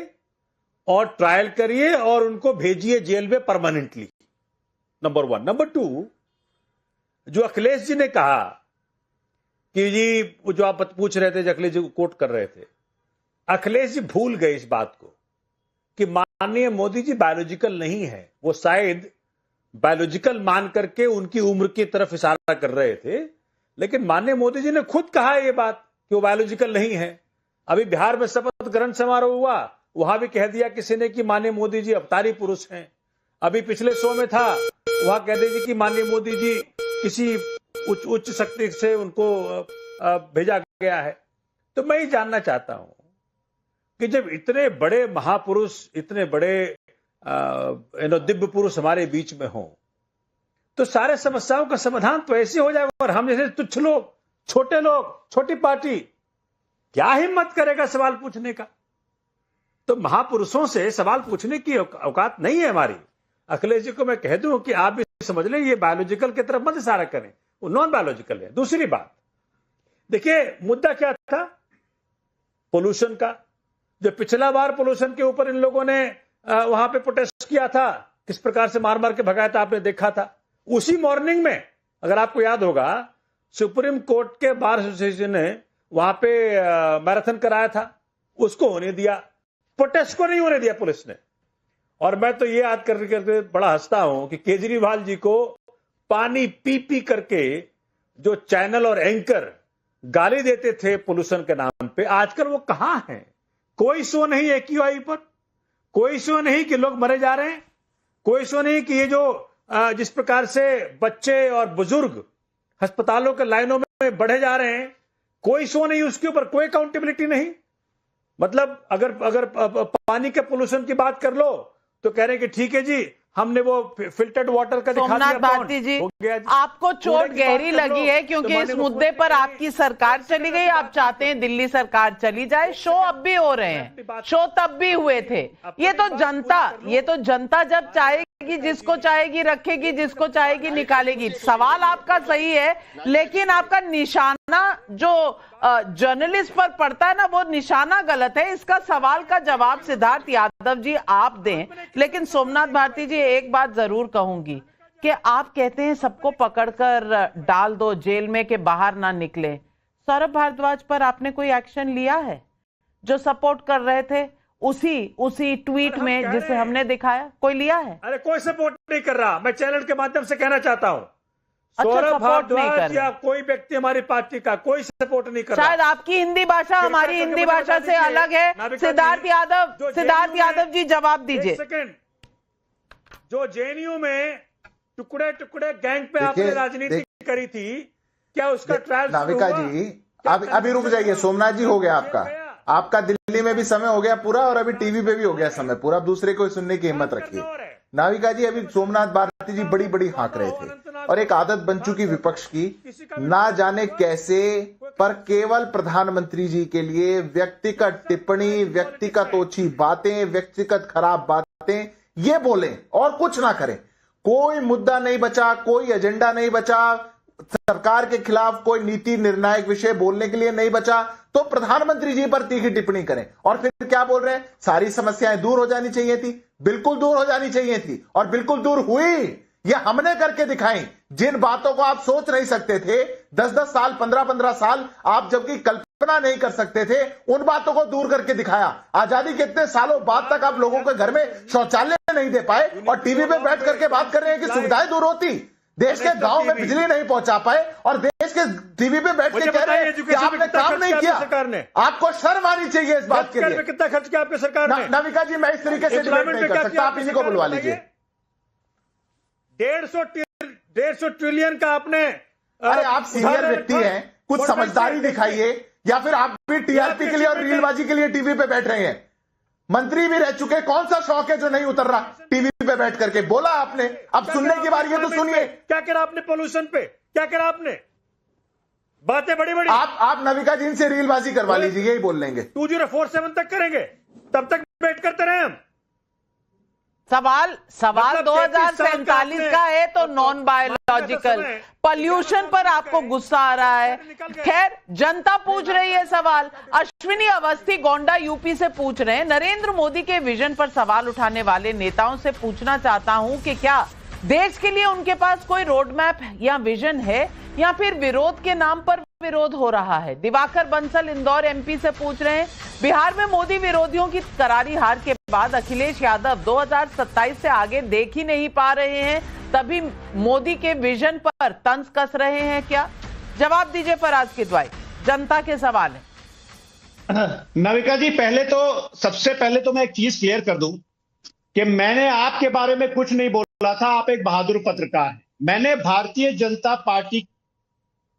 Speaker 11: और ट्रायल करिए और उनको भेजिए जेल में परमानेंटली। नंबर 1। नंबर 2, जो अखिलेश जी ने कहा कि जी, जो आप पूछ रहे थे, जो अखिलेश जी को कोट कर रहे थे, अखिलेश जी भूल गए इस बात को कि माननीय मोदी जी बायोलॉजिकल नहीं है। वो शायद बायोलॉजिकल मान करके उनकी उम्र की तरफ इशारा कर रहे थे, लेकिन माननीय मोदी जी ने खुद कहा है ये बात कि वो बायोलॉजिकल नहीं है। अभी बिहार में शपथ ग्रहण समारोह हुआ, वहां भी कह दिया किसी ने कि माननीय मोदी जी अवतारी पुरुष हैं। अभी पिछले शो में था, वहां कह दीजिए कि माननीय मोदी जी किसी उच्च शक्ति से उनको भेजा गया है। तो मैं ये जानना चाहता हूं कि जब इतने बड़े महापुरुष, इतने बड़े दिव्य पुरुष हमारे बीच में हो, तो सारे समस्याओं का समाधान तो ऐसे हो जाएगा। और हम जैसे तुच्छ लोग, छोटी पार्टी क्या हिम्मत करेगा सवाल पूछने का? तो महापुरुषों से सवाल पूछने की औकात नहीं है हमारी। अखिलेश जी को मैं कह दूं कि आप भी समझ लें, ये बायोलॉजिकल की तरफ मत इशारा करें, वो नॉन बायोलॉजिकल है। दूसरी बात देखिए, मुद्दा क्या था? पोल्यूशन का। जो पिछला बार पोल्यूशन के ऊपर इन लोगों ने वहां पे प्रोटेस्ट किया था, किस प्रकार से मार मार के भगाया था, आपने देखा था। उसी मॉर्निंग में, अगर आपको याद होगा, सुप्रीम कोर्ट के बार एसोसिएशन ने वहां पे मैराथन कराया था, उसको होने दिया, प्रोटेस्ट को नहीं होने दिया पुलिस ने। और मैं तो ये याद करके बड़ा हंसता हूं कि केजरीवाल जी को पानी पी पी करके जो चैनल और एंकर गाली देते थे पोल्यूशन के नाम पे, आजकल वो कहां हैं? कोई शो नहीं AQI पर, कोई शो नहीं कि लोग मरे जा रहे हैं, कोई शो नहीं कि ये जो जिस प्रकार से बच्चे और बुजुर्ग अस्पतालों के लाइनों में बढ़े जा रहे हैं, कोई शो नहीं, उसके ऊपर कोई अकाउंटेबिलिटी नहीं। मतलब अगर पानी के पोल्यूशन की बात कर लो तो कह रहे हैं कि ठीक है जी, हमने वो फिल्टर्ड वाटर का दिखा दिया।
Speaker 1: सोमनाथ भारती जी, आपको चोट गहरी लगी है क्योंकि इस मुद्दे पर आपकी सरकार चली गई, आप चाहते हैं दिल्ली सरकार चली जाए। शो अब भी हो रहे हैं, शो तब भी हुए थे। ये तो जनता जब चाहेगी, जिसको चाहेगी रखेगी, जिसको चाहेगी निकालेगी। सवाल आपका सही है, लेकिन आपका निशाना जो जर्नलिस्ट पर पड़ता है ना, वो निशाना गलत है। इसका सवाल का जवाब सिद्धार्थ यादव जी आप दें। लेकिन सोमनाथ भारती जी, एक बात जरूर कहूंगी कि आप कहते हैं सबको पकड़कर डाल दो जेल में कि बाहर ना निकले। सौरभ भारद्वाज पर आपने कोई एक्शन लिया है? जो सपोर्ट कर रहे थे उसी ट्वीट में जिसे हमने दिखाया, कोई लिया है?
Speaker 11: अरे कोई सपोर्ट नहीं कर रहा। मैं चैनल के माध्यम से कहना चाहता हूं, सौरभ भारद्वाज या कोई व्यक्ति हमारी पार्टी का कोई सपोर्ट नहीं कर रहा।
Speaker 1: शायद आपकी हिंदी भाषा हमारी हिंदी भाषा से अलग है। सिद्धार्थ यादव जी जवाब दीजिए।
Speaker 11: सेकंड, जो जेएनयू में टुकड़े गैंग पे आपने राजनीति करी थी, क्या उसका ट्रायल?
Speaker 9: नाविका जी, अभी रुक जाइए। सोमनाथ जी, हो गया आपका दिल्ली में भी समय हो गया पूरा, और अभी टीवी पे भी हो गया समय पूरा। अब दूसरे को सुनने की हिम्मत रखिए। नाविका जी, अभी सोमनाथ भारती जी बड़ी हाँक रहे थे, और एक आदत बन चुकी विपक्ष की, ना जाने कैसे पर केवल प्रधानमंत्री जी के लिए व्यक्तिगत टिप्पणी, व्यक्तिगत ओछी बातें, व्यक्तिगत खराब बातें ये बोलें और कुछ ना करें। कोई मुद्दा नहीं बचा, कोई एजेंडा नहीं बचा, सरकार के खिलाफ कोई नीति निर्णायक विषय बोलने के लिए नहीं बचा, तो प्रधानमंत्री जी पर तीखी टिप्पणी करें। और फिर क्या बोल रहे हैं? सारी समस्याएं दूर हो जानी चाहिए थी। बिल्कुल दूर हो जानी चाहिए थी, और बिल्कुल दूर हुई। ये हमने करके दिखाई। जिन बातों को आप सोच नहीं सकते थे 10-10 साल, 15-15 साल, आप जबकि कल्पना नहीं कर सकते थे, उन बातों को दूर करके दिखाया। आजादी के इतने सालों बाद तक आप लोगों के घर में शौचालय नहीं दे पाए, और टीवी पे बैठ करके बात कर रहे हैं कि सुविधाएं दूर होती। देश के गांव में बिजली नहीं पहुंचा पाए, और देश के टीवी पे बैठ के कह रहे हैं कि आपने काम नहीं किया। सरकार ने, आपको शर्म आनी चाहिए इस बात के लिए।
Speaker 11: कितना खर्च किया आपकी सरकार ने?
Speaker 9: नाविका जी, मैं इस तरीके से डिबेट नहीं कर सकता, आप इसी को बुलवा लीजिए।
Speaker 11: 150 ट्रिलियन का आपने।
Speaker 9: अरे आप सीनियर व्यक्ति हैं, कुछ समझदारी दिखाइए, या फिर आप भी टीआरपी के लिए और रीलबाजी के लिए टीवी पे बैठ रहे हैं। मंत्री भी रह चुके, कौन सा शौक है जो नहीं उतर रहा? टीवी पे बैठ करके बोला आपने, अब सुनने की बारी है तो सुनिए।
Speaker 11: क्या करा आपने पोल्यूशन पे? क्या करा आपने? बातें बड़ी
Speaker 9: आप नाविका जी से रीलबाजी करवा लीजिए, यही बोल लेंगे।
Speaker 11: 2047 तक करेंगे, तब तक वेट करते रहे हम।
Speaker 1: सवाल 2047 का है तो नॉन बायोलॉजिकल। पॉल्यूशन पर आपको गुस्सा आ रहा है। खैर, जनता पूछ रही है सवाल। अश्विनी अवस्थी गोंडा यूपी से पूछ रहे हैं, नरेंद्र मोदी के विजन पर सवाल उठाने वाले नेताओं से पूछना चाहता हूं कि क्या देश के लिए उनके पास कोई रोड मैप या विजन है, या फिर विरोध के नाम पर विरोध हो रहा है। दिवाकर बंसल इंदौर एमपी से पूछ रहे हैं, बिहार में मोदी विरोधियों की करारी हार के बाद अखिलेश यादव 2027 से आगे देख ही नहीं पा रहे हैं, तभी मोदी के विजन पर तंज कस रहे हैं क्या? जवाब दीजिए फराज किदवाई, जनता के सवाल है।
Speaker 8: नाविका जी, सबसे पहले तो मैं एक चीज क्लियर कर दूं कि मैंने आपके बारे में कुछ नहीं बोला था। आप एक बहादुर पत्रकार हैं। मैंने भारतीय जनता पार्टी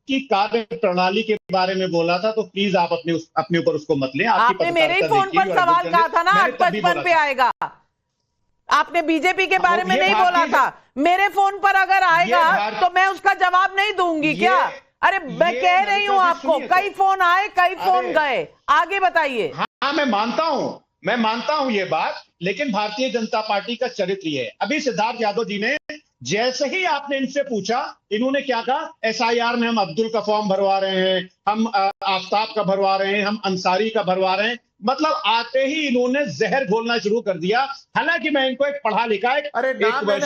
Speaker 8: की कार्य प्रणाली के बारे में बोला था, तो प्लीज आप अपने ऊपर उसको मत लें।
Speaker 1: आपने मेरे ही फोन पर सवाल कहा था ना, 855 पे आएगा। आपने बीजेपी के बारे में नहीं बोला था। मेरे फोन पर अगर आएगा तो मैं उसका जवाब नहीं दूंगी क्या? अरे मैं कह रही हूं आपको, कई फोन आए, कई फोन गए। आगे बताइए।
Speaker 8: हाँ, मैं मानता हूं ये बात, लेकिन भारतीय जनता पार्टी का चरित्र ये है। अभी सिद्धार्थ यादव जी ने जैसे ही आपने इनसे पूछा, इन्होंने क्या कहा? एसआईआर में हम अब्दुल का फॉर्म भरवा रहे हैं, हम आफ्ताब का भरवा रहे हैं, हम अंसारी का भरवा रहे हैं। मतलब आते ही इन्होंने जहर घोलना शुरू कर दिया। हालांकि मैं इनको एक पढ़ा लिखा एक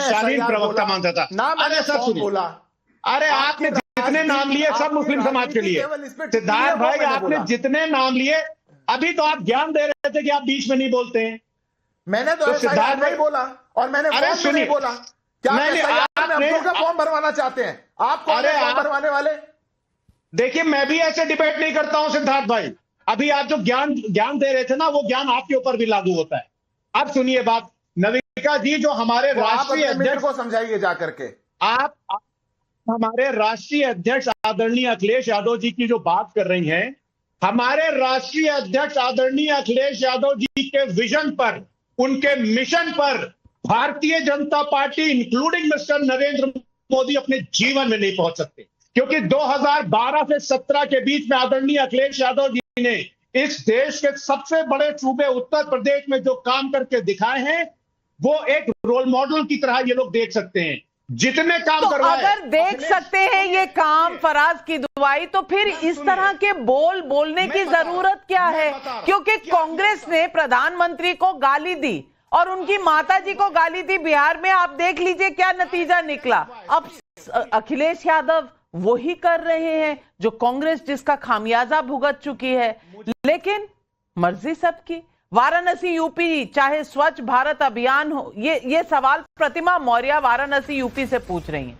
Speaker 8: शालीन प्रवक्ता मानता था। अरे सब बोला, अरे आपने जितने नाम लिए सब मुस्लिम समाज के लिए। सिद्धार्थ भाई, आपने जितने नाम लिए, अभी तो आप ज्ञान दे रहे थे कि आप बीच में नहीं बोलते हैं।
Speaker 9: मैंने तो सिद्धार्थ भाई बोला और मैंने नहीं बोला। क्या अब्दुल का फॉर्म भरवाना चाहते हैं? आप कौन है फॉर्म भरवाने वाले?
Speaker 8: देखिए, मैं भी ऐसे डिबेट नहीं करता हूं सिद्धार्थ भाई। अभी आप जो ज्ञान दे रहे थे ना, वो ज्ञान आपके ऊपर भी लागू होता है। अब सुनिए बात, नविका जी, जो हमारे राष्ट्रीय अध्यक्ष
Speaker 9: को समझाइए जाकर के।
Speaker 8: आप हमारे राष्ट्रीय अध्यक्ष आदरणीय अखिलेश यादव जी की जो बात कर रही हैं, हमारे राष्ट्रीय अध्यक्ष आदरणीय अखिलेश यादव जी के विजन पर, उनके मिशन पर Bharatiya Janata party including mister Narendra Modi अपने जीवन में नहीं पहुंच सकते। क्योंकि 2012 से 17 के बीच में आदरणीय अखिलेश यादव जी ने इस देश के सबसे बड़े सूबे उत्तर प्रदेश में जो काम करके दिखाए हैं, वो एक रोल मॉडल की तरह ये लोग देख सकते हैं। जितने काम
Speaker 1: तो अगर देख सकते हैं ये काम फराज किदवाई, तो फिर इस तरह के बोलने की जरूरत क्या है? क्योंकि कांग्रेस ने प्रधानमंत्री को गाली दी और उनकी माताजी को गाली दी बिहार में। आप देख लीजिए क्या नतीजा निकला। अब अखिलेश यादव वही कर रहे हैं जो कांग्रेस जिसका खामियाजा भुगत चुकी है। लेकिन मर्जी सबकी। वाराणसी यूपी, चाहे स्वच्छ भारत अभियान हो, ये सवाल प्रतिमा मौर्य वाराणसी यूपी से पूछ रही हैं।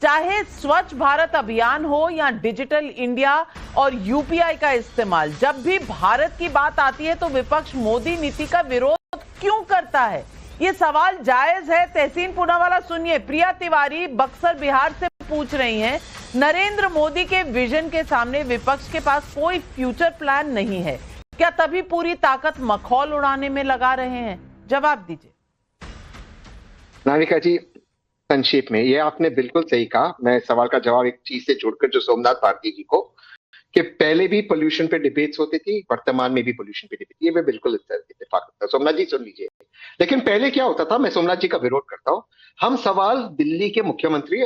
Speaker 1: चाहे स्वच्छ भारत अभियान हो या डिजिटल इंडिया और यूपीआई का इस्तेमाल, जब भी भारत की बात आती है तो विपक्ष मोदी नीति का विरोध क्यों करता है? ये सवाल जायज है। तहसीन पूनावाला सुनिए, प्रिया तिवारी बक्सर बिहार से पूछ रही हैं, नरेंद्र मोदी के विजन के सामने विपक्ष के पास कोई फ्यूचर प्लान नहीं है, क्या तभी पूरी ताकत मखौल उड़ाने में लगा रहे हैं? जवाब दीजिए।
Speaker 10: नाविका जी, संक्षेप में, ये आपने बिल्कुल सही कहा। मैं सवाल का जवाब एक चीज से जोड़कर, जो सोमनाथ भारती जी को, कि पहले भी पोल्यूशन पे डिबेट्स होती थी, वर्तमान में भी पोल्यूशन पे डिबेट, ये मैं बिल्कुल इत्तेफाक करता हूं। सोमनाथ जी सुन लीजिए, लेकिन पहले क्या होता था, मैं सोमनाथ जी का विरोध करता हूं, हम सवाल दिल्ली के मुख्यमंत्री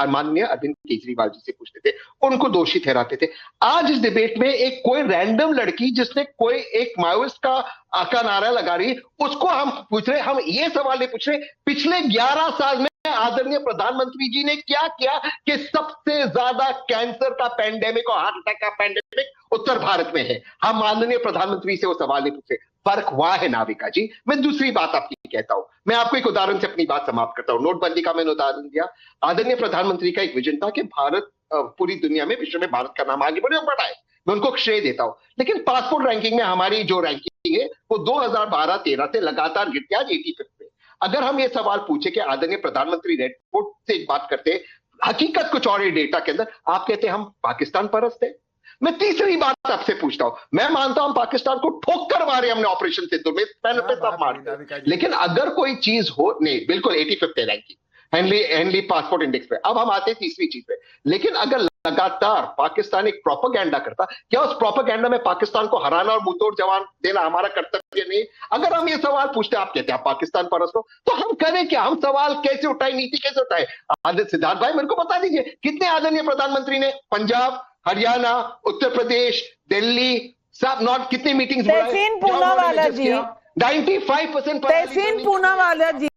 Speaker 10: माननीय अरविंद केजरीवाल जी से पूछते थे, उनको दोषी ठहराते थे। आज इस डिबेट में एक कोई रैंडम लड़की जिसने कोई एक माओइस्ट का नारा लगा रही, उसको हम पूछ रहे, हम ये सवाल नहीं पूछ रहे पिछले 11 साल में आदरणीय प्रधानमंत्री जी ने क्या किया कि सबसे ज्यादा कैंसर का पैंडेमिक और हार्ट अटैक का पैंडेमिक उत्तर भारत में है। हम माननीय प्रधानमंत्री से वो सवाल नहीं पूछे। फर्क वहां है नाविका जी। मैं दूसरी बात आपकी कहता हूं, मैं आपको एक उदाहरण से अपनी बात समाप्त करता हूं। नोटबंदी का मैंने उदाहरण दिया। आदरणीय प्रधानमंत्री का एक विजन था कि भारत पूरी दुनिया में, विश्व में भारत का नाम आगे बढ़े और बढ़ाए। मैं उनको श्रेय देता हूं, लेकिन पासपोर्ट रैंकिंग में हमारी जो रैंकिंग है वो 2012-13 से लगातार गिरती है, आज 85 पे। अगर हम ये सवाल पूछे कि आदरणीय प्रधानमंत्री रेड फोर्ट से बात करते, हकीकत कुछ और डेटा के अंदर आप कहते हम पाकिस्तान परस्त है। मैं तीसरी बात आपसे पूछता हूं, मैं मानता हूं पाकिस्तान को ठोकर मारे हमने ऑपरेशन सिंदूर में, पैनल पे सब मारते, लेकिन अगर कोई चीज हो, नहीं बिल्कुल 85 रैंकिंग हेनली पासपोर्ट इंडेक्स पे। अब हम आते हैं तीसरी चीज पे, लेकिन अगर लगातार पाकिस्तान एक प्रोपेगेंडा करता, क्या उस प्रोपेगेंडा में पाकिस्तान को हराना और मुंहतोड़ जवाब देना हमारा कर्तव्य नहीं? अगर हम ये सवाल पूछते, आप कहते हैं आप पाकिस्तान परस्त हो, तो हम करें क्या? हम सवाल कैसे उठाए, नीति कैसे उठाए? आदित्य सिद्धार्थ भाई मेरे को बता दीजिए, कितने आदरणीय प्रधानमंत्री ने पंजाब, हरियाणा, उत्तर प्रदेश, दिल्ली, सब नॉर्थ, कितनी मीटिंग्स?
Speaker 1: तहसीन पूनावाला जी,
Speaker 10: 95%
Speaker 1: तहसीन पूनावाला जी,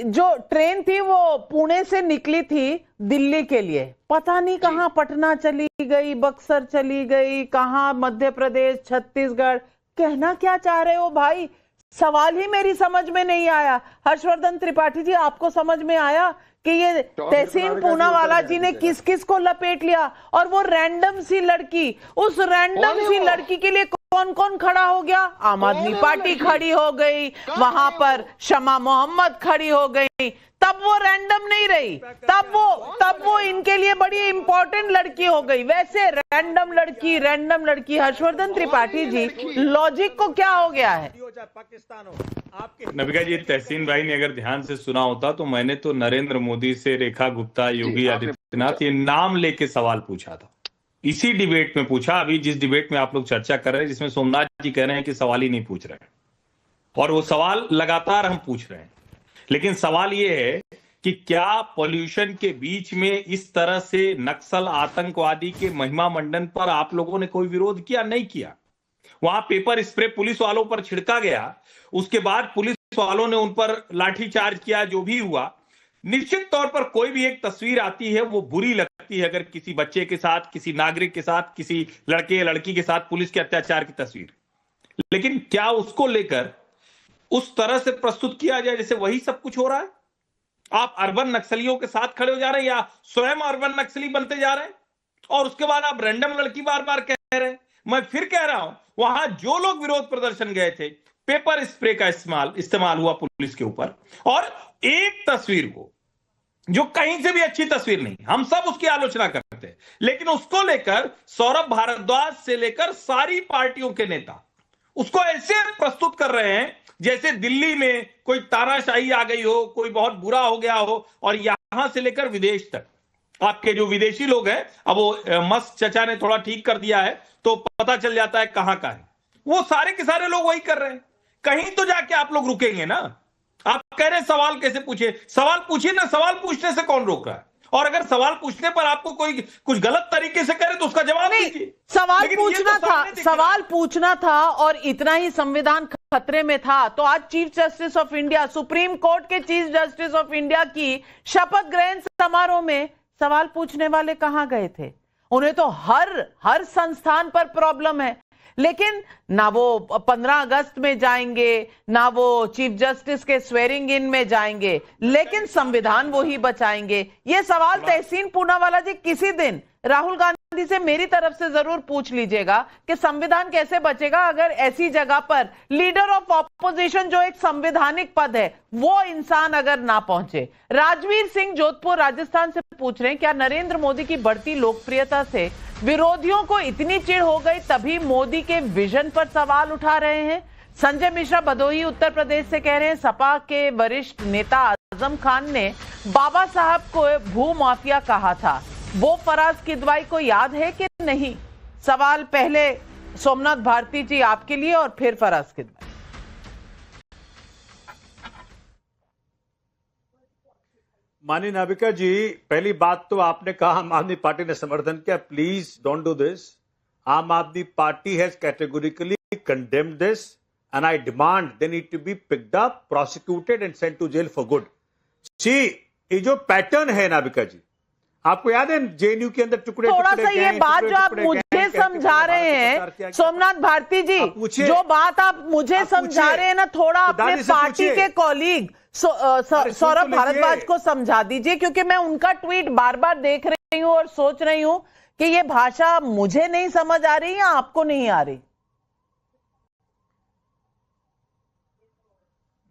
Speaker 1: जो ट्रेन थी वो पुणे से निकली थी दिल्ली के लिए, पता नहीं कहां पटना चली गई, बक्सर चली गई, कहां मध्य प्रदेश, छत्तीसगढ़। कहना क्या चाह रहे हो भाई? सवाल ही मेरी समझ में नहीं आया। हर्षवर्धन त्रिपाठी जी, आपको समझ में आया कि ये तहसीन पूनावाला जी ने किस किस को लपेट लिया, और वो रैंडम सी लड़की, उस रैंडम सी लड़की के लिए कौन कौन खड़ा हो गया? आम आदमी पार्टी खड़ी हो गई, वहां पर शमा मोहम्मद खड़ी हो गई, तब वो रैंडम नहीं रही, तब वो इनके लिए बड़ी इंपॉर्टेंट लड़की हो गई। वैसे रैंडम लड़की हर्षवर्धन त्रिपाठी जी, लॉजिक को क्या हो गया है?
Speaker 12: नविका जी, तहसीन भाई ने अगर ध्यान से सुना होता तो मैंने तो नरेंद्र मोदी से रेखा गुप्ता, योगी आदित्यनाथ ये नाम लेके सवाल पूछा था, इसी डिबेट में पूछा। अभी जिस डिबेट में आप लोग चर्चा कर रहे हैं, जिसमें सोमनाथ जी कह रहे हैं कि सवाल ही नहीं पूछ रहे हैं, और वो सवाल लगातार हम पूछ रहे हैं, लेकिन सवाल ये है कि क्या पॉल्यूशन के बीच में इस तरह से नक्सल आतंकवादी के महिमा मंडन पर आप लोगों ने कोई विरोध किया? नहीं किया। वहां पेपर स्प्रे पुलिस वालों पर छिड़का गया, उसके बाद पुलिस वालों ने उन पर लाठीचार्ज किया, जो भी हुआ। निश्चित तौर पर कोई भी एक तस्वीर आती है वो बुरी लगती है, अगर किसी बच्चे के साथ, किसी नागरिक के साथ, किसी लड़के या लड़की के साथ पुलिस के अत्याचार की तस्वीर, लेकिन क्या उसको लेकर उस तरह से प्रस्तुत किया जाए जैसे वही सब कुछ हो रहा है? आप अर्बन नक्सलियों के साथ खड़े हो जा रहे हैं या स्वयं अर्बन नक्सली बनते जा रहे हैं, और उसके बाद आप रैंडम लड़की बार बार कह रहे हैं। मैं फिर कह रहा हूं, वहां जो लोग विरोध प्रदर्शन गए थे, पेपर स्प्रे का इस्तेमाल हुआ पुलिस के ऊपर, और एक तस्वीर को, जो कहीं से भी अच्छी तस्वीर नहीं, हम सब उसकी आलोचना करते हैं, लेकिन उसको लेकर सौरभ भारद्वाज से लेकर सारी पार्टियों के नेता उसको ऐसे प्रस्तुत कर रहे हैं जैसे दिल्ली में कोई तानाशाही आ गई हो, कोई बहुत बुरा हो गया हो, और यहां से लेकर विदेश तक आपके जो विदेशी लोग हैं, अब वो मस्त चचा ने थोड़ा ठीक कर दिया है तो पता चल जाता है कहां का है, वो सारे के सारे लोग वही कर रहे हैं। कहीं तो जाके आप लोग रुकेंगे ना। आप कह रहे हैं सवाल कैसे पूछे? सवाल पूछिए ना, सवाल पूछने से कौन रोक रहा है? और अगर सवाल पूछने पर आपको कोई कुछ गलत तरीके से करे तो उसका जवाब दीजिए।
Speaker 1: सवाल पूछना था और इतना ही संविधान खतरे में था तो आज chief justice of India, supreme court के चीफ जस्टिस ऑफ इंडिया की शपथ ग्रहण समारोह में सवाल पूछने वाले कहां गए थे? उन्हें तो हर संस्थान पर प्रॉब्लम है, लेकिन ना वो 15 अगस्त में जाएंगे, ना वो चीफ जस्टिस के स्वेरिंग इन में जाएंगे, लेकिन संविधान वो ही बचाएंगे। ये सवाल तहसीन पूनावाला जी किसी दिन राहुल गांधी से मेरी तरफ से जरूर पूछ लीजिएगा कि संविधान कैसे बचेगा अगर ऐसी जगह पर लीडर ऑफ ऑपोजिशन, जो एक संवैधानिक पद है, वो इंसान अगर ना पहुंचे। राजवीर सिंह जोधपुर राजस्थान से पूछ रहे हैं, क्या नरेंद्र मोदी की बढ़ती लोकप्रियता से विरोधियों को इतनी चिढ़ हो गई तभी मोदी के विजन पर सवाल उठा रहे हैं? संजय मिश्रा भदोही उत्तर प्रदेश से कह रहे हैं, सपा के वरिष्ठ नेता आजम खान ने बाबा साहब को भू माफिया कहा था, वो फराज किदवाई को याद है कि नहीं? सवाल पहले सोमनाथ भारती जी आपके लिए और फिर फराज किदवाई।
Speaker 11: माननीय नाविका जी, पहली बात तो आपने कहा आम आदमी पार्टी ने समर्थन किया। Please don't do this. Aam Aadmi Party has categorically condemned this and I demand they need to be picked up, prosecuted and sent to jail for good. See, ये जो पैटर्न है नाविका जी, आपको याद है जेएनयू के अंदर टुकड़े
Speaker 1: थोड़ा सा ये बात जो आप मुझे समझा रहे हैं सोमनाथ भारती जी, जो बात आप मुझे समझा रहे हैं ना, थोड़ा अपने पार्टी के कॉलीग सौरभ भारद्वाज को समझा दीजिए, क्योंकि मैं उनका ट्वीट बार बार देख रही हूं और सोच रही हूं कि ये भाषा मुझे नहीं समझ आ रही या आपको नहीं आ रही।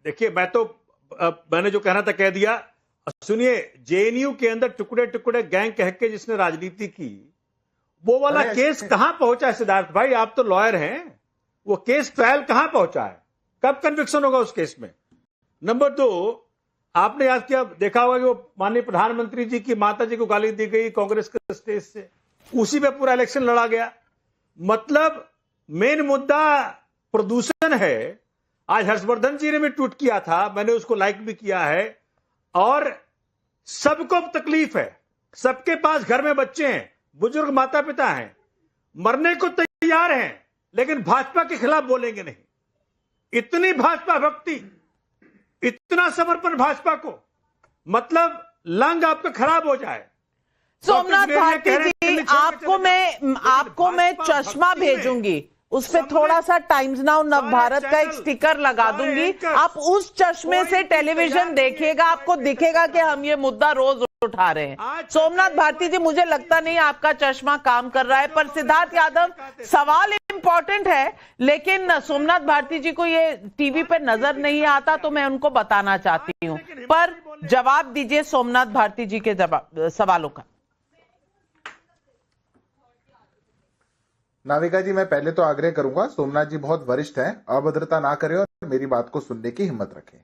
Speaker 11: देखिए, मैंने जो कहना था कह दिया। सुनिए, जेएनयू के अंदर टुकड़े टुकड़े गैंग कह के जिसने राजनीति की, वो वाला केस कहां पहुंचा है? सिद्धार्थ भाई, आप तो लॉयर हैं, वो केस ट्रायल कहां पहुंचा है? कब कन्विक्शन होगा उस केस में? नंबर 2, आपने याद किया, देखा होगा कि वो माननीय प्रधानमंत्री जी की माता जी को गाली दी गई कांग्रेस के स्टेज से, उसी पे पूरा इलेक्शन लड़ा गया। मतलब मेन मुद्दा प्रदूषण है। आज हर्षवर्धन जी ने भी ट्वीट किया था, मैंने उसको लाइक भी किया है, और सबको तकलीफ है, सबके पास घर में बच्चे हैं, बुजुर्ग माता पिता हैं, मरने को तैयार हैं, लेकिन भाजपा के खिलाफ बोलेंगे नहीं। इतनी भाजपा भक्ति, इतना समर्पण भाजपा को, मतलब लंग आपका खराब हो जाए।
Speaker 1: सोमनाथ भारती जी, आपको मैं चश्मा भेजूंगी, उस पे थोड़ा सा टाइम्स नाउ नव भारत का एक स्टिकर लगा दूंगी। आप उस चश्मे से टेलीविजन देखिएगा, आपको दिखेगा कि हम ये मुद्दा रोज उठा रहे हैं। सोमनाथ भारती जी, मुझे लगता नहीं आपका चश्मा काम कर रहा है, पर सिद्धार्थ यादव, सवाल इंपॉर्टेंट है, लेकिन सोमनाथ भारती जी को ये टीवी पे नजर नहीं आता, तो मैं उनको बताना चाहती हूं, पर जवाब दीजिए सोमनाथ भारती जी के सवालों का।
Speaker 9: नाविका जी, मैं पहले तो आग्रह करूंगा, सोमनाथ जी बहुत वरिष्ठ हैं, अभद्रता ना करें और मेरी बात को सुनने की हिम्मत रखें।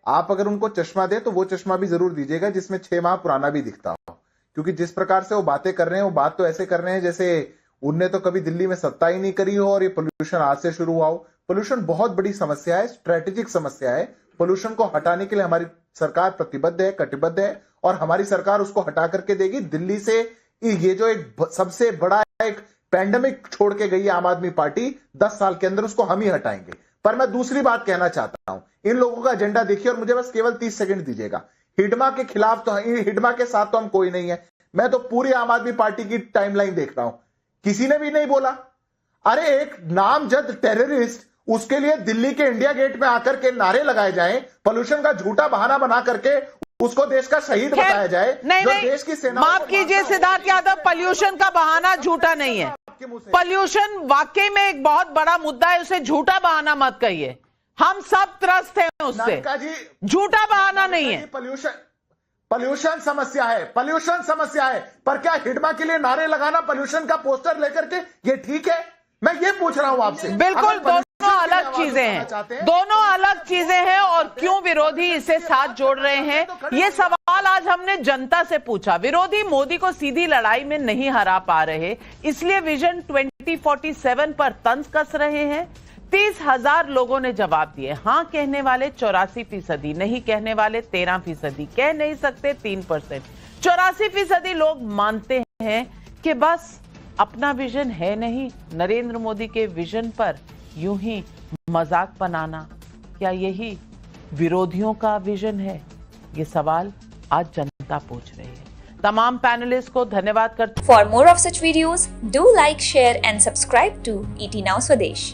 Speaker 9: आप अगर उनको चश्मा दे तो वो चश्मा भी जरूर दीजिएगा जिसमें 6 माह पुराना भी दिखता हो, क्योंकि जिस प्रकार से वो बातें कर रहे हैं, वो बात तो ऐसे कर रहे हैं जैसे उनने तो कभी दिल्ली में सत्ता ही नहीं करी हो और ये पोल्यूशन आज से शुरू हुआ हो। पोल्यूशन बहुत बड़ी समस्या है, स्ट्रेटेजिक समस्या है। पोल्यूशन को हटाने के लिए हमारी सरकार प्रतिबद्ध है, कटिबद्ध है, और हमारी सरकार उसको हटा करके देगी। दिल्ली से ये जो एक सबसे बड़ा एक पैंडेमिक छोड़ के गई है आम आदमी पार्टी, 10 साल के अंदर उसको हम ही हटाएंगे। पर मैं दूसरी बात कहना चाहता हूं, इन लोगों का एजेंडा देखिए और मुझे बस केवल 30 सेकंड दीजिएगा। हिडमा के खिलाफ तो, हिडमा के साथ तो हम कोई नहीं है, मैं तो पूरी आम आदमी पार्टी की टाइमलाइन देख रहा हूं, किसी ने भी नहीं बोला। अरे एक नामजद टेररिस्ट, उसके लिए दिल्ली के इंडिया गेट में आकर के नारे लगाए जाएं, पोल्यूशन का झूठा बहाना बना करके उसको देश का शहीद बताया जाए।
Speaker 1: नहीं,
Speaker 9: देश की सेना,
Speaker 1: माफ कीजिए सिद्धार्थ यादव, पोल्यूशन का बहाना झूठा नहीं है। पोल्यूशन वाकई में एक बहुत बड़ा मुद्दा है, उसे झूठा बहाना मत कहिए, हम सब त्रस्त हैं उससे, झूठा बहाना नहीं है।
Speaker 9: पोल्यूशन समस्या है, पोल्यूशन समस्या है, पर क्या हिडमा के लिए नारे लगाना, पोल्यूशन का पोस्टर लेकर के, ये ठीक है? मैं ये पूछ रहा हूं आपसे।
Speaker 1: बिल्कुल, दोनों अलग चीजें हैं, दोनों अलग चीजें हैं, और क्यों विरोधी इसे साथ जोड़ रहे हैं, ये सवाल आज हमने जनता से पूछा। विरोधी मोदी को सीधी लड़ाई में नहीं हरा पा रहे, इसलिए विजन 2047 पर तंज कस रहे हैं। 30,000 लोगों ने जवाब दिए, हां कहने वाले 84%, नहीं कहने वाले 13%, कह नहीं सकते 3%। 84% लोग मानते हैं कि बस अपना विजन है नहीं, नरेंद्र मोदी के विजन पर यूं ही मजाक बनाना, क्या यही विरोधियों का विजन है? ये सवाल आज जनता पूछ रही है। तमाम पैनलिस्ट को धन्यवाद करते।
Speaker 13: For more of such videos do like, share and subscribe to ET Now Swadesh।